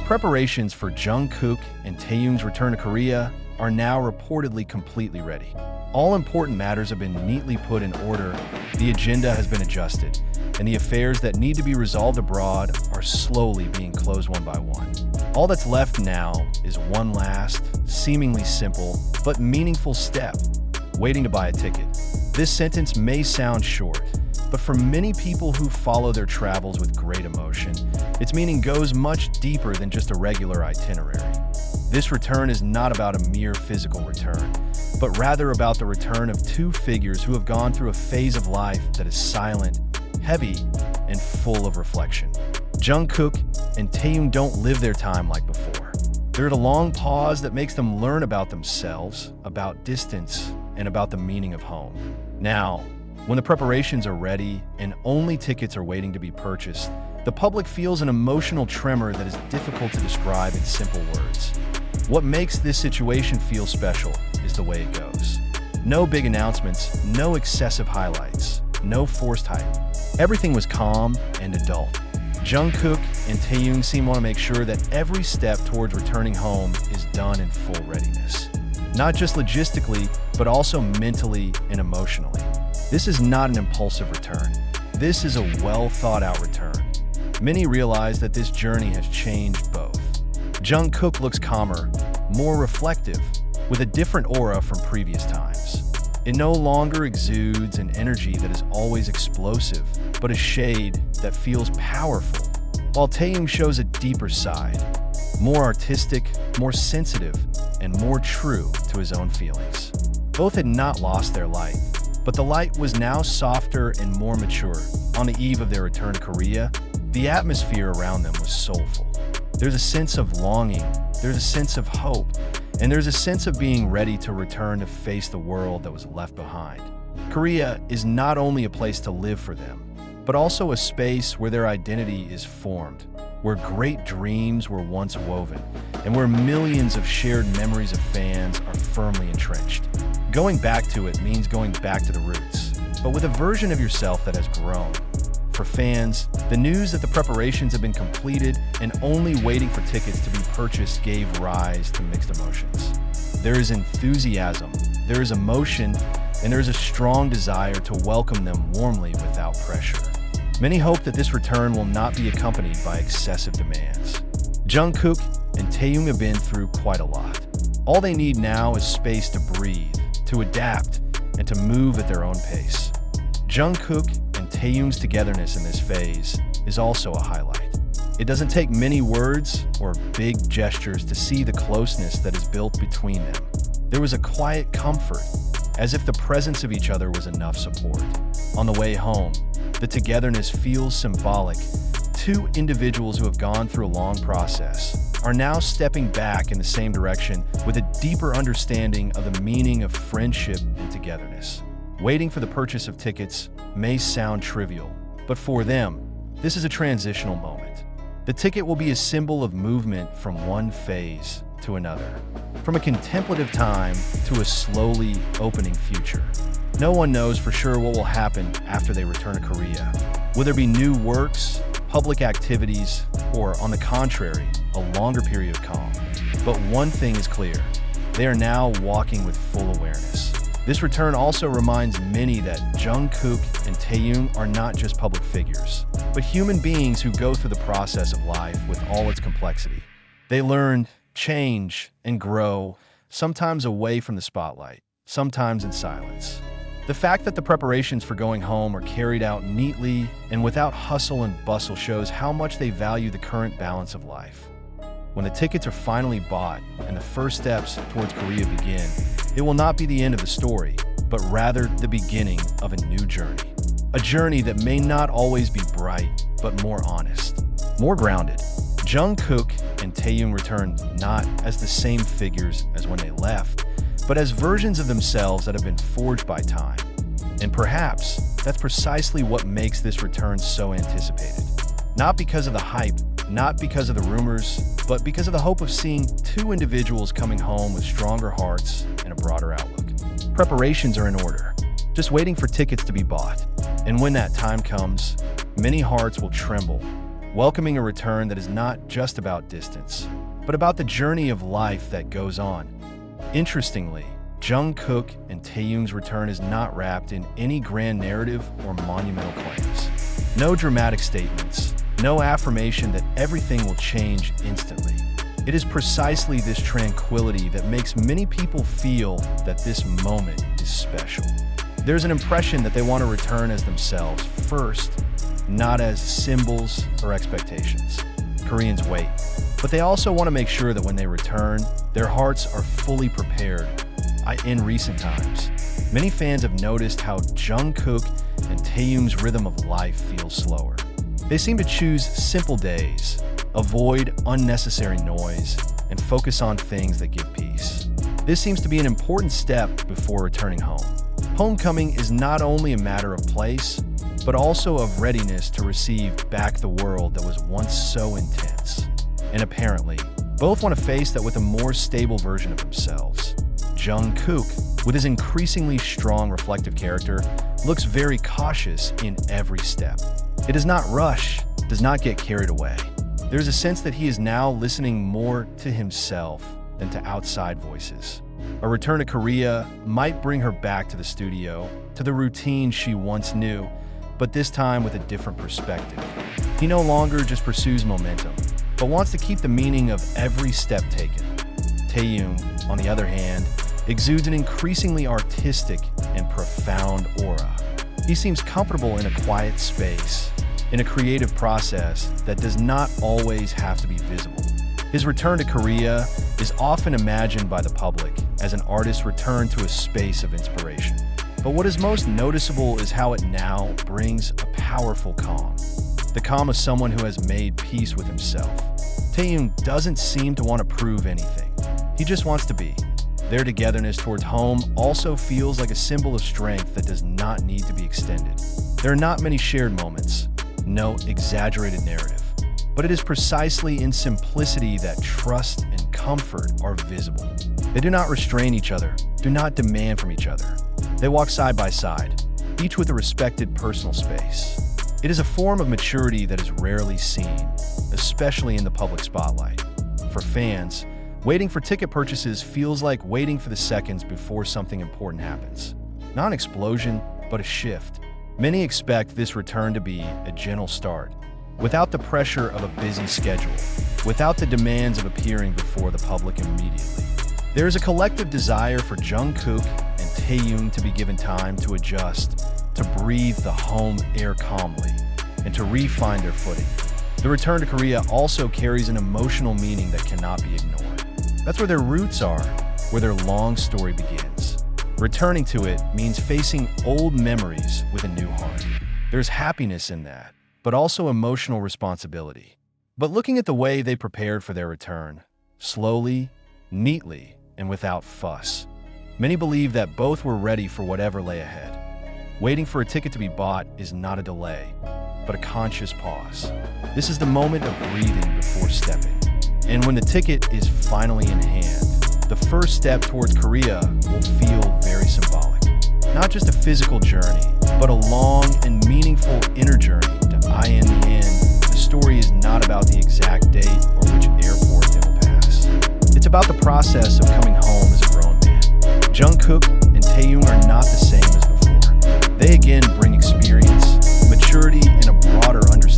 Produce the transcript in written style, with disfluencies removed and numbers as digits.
Preparations for Jungkook and Taehyung's return to Korea are now reportedly completely ready. All important matters have been neatly put in order, the agenda has been adjusted, and the affairs that need to be resolved abroad are slowly being closed one by one. All that's left now is one last, seemingly simple, but meaningful step: waiting to buy a ticket. This sentence may sound short, but for many people who follow their travels with great emotion, its meaning goes much deeper than just a regular itinerary. This return is not about a mere physical return, but rather about the return of two figures who have gone through a phase of life that is silent, heavy, and full of reflection. Jungkook and Taehyung don't live their time like before. They're at a long pause that makes them learn about themselves, about distance, and about the meaning of home. Now, when the preparations are ready and only tickets are waiting to be purchased, the public feels an emotional tremor that is difficult to describe in simple words. What makes this situation feel special is the way it goes. No big announcements, no excessive highlights, no forced hype. Everything was calm and adult. Jungkook and Taehyung seem to want to make sure that every step towards returning home is done in full readiness. Not just logistically, but also mentally and emotionally. This is not an impulsive return. This is a well-thought-out return. Many realize that this journey has changed both. Jungkook looks calmer, more reflective, with a different aura from previous times. It no longer exudes an energy that is always explosive, but a shade that feels powerful, while Taehyung shows a deeper side, more artistic, more sensitive, and more true to his own feelings. Both had not lost their light, but the light was now softer and more mature. On the eve of their return to Korea, the atmosphere around them was soulful. There's a sense of longing, there's a sense of hope, and there's a sense of being ready to return to face the world that was left behind. Korea is not only a place to live for them, but also a space where their identity is formed, where great dreams were once woven, and where millions of shared memories of fans are firmly entrenched. Going back to it means going back to the roots, but with a version of yourself that has grown. For fans, the news that the preparations have been completed and only waiting for tickets to be purchased gave rise to mixed emotions. There is enthusiasm, there is emotion, and there is a strong desire to welcome them warmly without pressure. Many hope that this return will not be accompanied by excessive demands. Jungkook and Taehyung have been through quite a lot. All they need now is space to breathe, to adapt, and to move at their own pace. Jungkook and Taehyung's togetherness in this phase is also a highlight. It doesn't take many words or big gestures to see the closeness that is built between them. There was a quiet comfort, as if the presence of each other was enough support. On the way home, the togetherness feels symbolic. Two individuals who have gone through a long process are now stepping back in the same direction with a deeper understanding of the meaning of friendship and togetherness. Waiting for the purchase of tickets may sound trivial, but for them, this is a transitional moment. The ticket will be a symbol of movement from one phase to another, from a contemplative time to a slowly opening future. No one knows for sure what will happen after they return to Korea. Will there be new works, public activities, or, on the contrary, a longer period of calm? But one thing is clear: they are now walking with full awareness. This return also reminds many that Jungkook and Taehyung are not just public figures, but human beings who go through the process of life with all its complexity. They learn, change, and grow, sometimes away from the spotlight, sometimes in silence. The fact that the preparations for going home are carried out neatly and without hustle and bustle shows how much they value the current balance of life. When the tickets are finally bought and the first steps towards Korea begin, it will not be the end of the story, but rather the beginning of a new journey. A journey that may not always be bright, but more honest, more grounded. Jungkook and Taehyung return not as the same figures as when they left, but as versions of themselves that have been forged by time. And perhaps that's precisely what makes this return so anticipated. Not because of the hype, not because of the rumors, but because of the hope of seeing two individuals coming home with stronger hearts and a broader outlook. Preparations are in order, just waiting for tickets to be bought. And when that time comes, many hearts will tremble, welcoming a return that is not just about distance, but about the journey of life that goes on. Interestingly, Jungkook and Taehyung's return is not wrapped in any grand narrative or monumental claims. No dramatic statements, no affirmation that everything will change instantly. It is precisely this tranquility that makes many people feel that this moment is special. There's an impression that they want to return as themselves first, not as symbols or expectations. Koreans wait, but they also want to make sure that when they return, their hearts are fully prepared. In recent times, many fans have noticed how Jungkook and Taehyung's rhythm of life feels slower. They seem to choose simple days, avoid unnecessary noise, and focus on things that give peace. This seems to be an important step before returning home. Homecoming is not only a matter of place, but also of readiness to receive back the world that was once so intense. And apparently, both want to face that with a more stable version of themselves. Jungkook, with his increasingly strong reflective character, looks very cautious in every step. It does not rush, does not get carried away. There's a sense that he is now listening more to himself than to outside voices. A return to Korea might bring her back to the studio, to the routine she once knew, but this time with a different perspective. He no longer just pursues momentum, but wants to keep the meaning of every step taken. Taehyung, on the other hand, exudes an increasingly artistic and profound aura. He seems comfortable in a quiet space, in a creative process that does not always have to be visible. His return to Korea is often imagined by the public as an artist's return to a space of inspiration. But what is most noticeable is how it now brings a powerful calm. The calm of someone who has made peace with himself. Taehyung doesn't seem to want to prove anything. He just wants to be. Their togetherness towards home also feels like a symbol of strength that does not need to be extended. There are not many shared moments, no exaggerated narrative, but it is precisely in simplicity that trust and comfort are visible. They do not restrain each other, do not demand from each other. They walk side by side, each with a respected personal space. It is a form of maturity that is rarely seen, especially in the public spotlight. For fans, waiting for ticket purchases feels like waiting for the seconds before something important happens. Not an explosion, but a shift. Many expect this return to be a gentle start, without the pressure of a busy schedule, without the demands of appearing before the public immediately. There is a collective desire for Jungkook and Taehyung to be given time to adjust, to breathe the home air calmly, and to re-find their footing. The return to Korea also carries an emotional meaning that cannot be ignored. That's where their roots are, where their long story begins. Returning to it means facing old memories with a new heart. There's happiness in that, but also emotional responsibility. But looking at the way they prepared for their return, slowly, neatly, and without fuss, many believe that both were ready for whatever lay ahead. Waiting for a ticket to be bought is not a delay, but a conscious pause. This is the moment of breathing before stepping. And when the ticket is finally in hand, the first step towards Korea will feel very symbolic. Not just a physical journey, but a long and meaningful inner journey to in the end, the story is not about the exact date or which airport they will pass. It's about the process of coming home as a grown man. Jungkook and Taehyung are not the same as before. They again bring experience, maturity, and a broader understanding